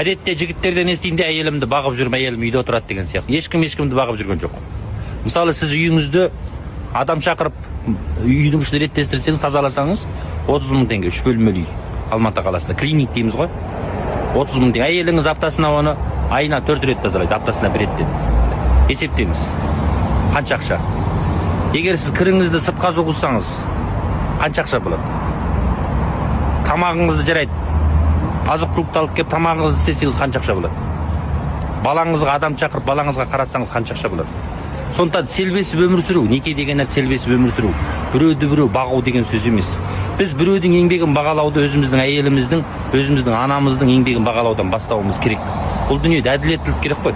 Әдетте жігіттерден естеймін, әйелімді бағып жүрмін, әйелім үйде отырады деген сияқты. Ешкімді бағып жүрген жоқ. Мысалы, сіз үйіңізді адам шақырып, үйдің ішін реттестірсеңіз, тазаласаңыз, 30 мың теңге, 3 бөлмелі үй. Алматы қаласында клиник дейміз ғой. 30 мың теңге. Әйеліңіз аптасына оны айына 4 рет тазалайды, аптасына 1 реттен. Есептеңіз. Қанша ақша? Егер сіз кіріңізді сыртқа жуғызсаңыз, қанша ақша болады? Тамағыңызды жарайды. Азық-түлікті алып келіп тамағыңызды істесеңіз қанша ақша болады? Балаңызға адам шақырып, балаңызға қаратсаңыз қанша ақша болады? Сондықтан селбесіп өмір сүру, неке деген селбесіп өмір сүру, біреуді біреу бағу деген сөз емес. Біз біреудің еңбегін бағалауды өзіміздің әйеліміздің, өзіміздің анамыздың еңбегін бағалаудан бастауымыз керек. Бұл дүниеде әділеттілік керек қой.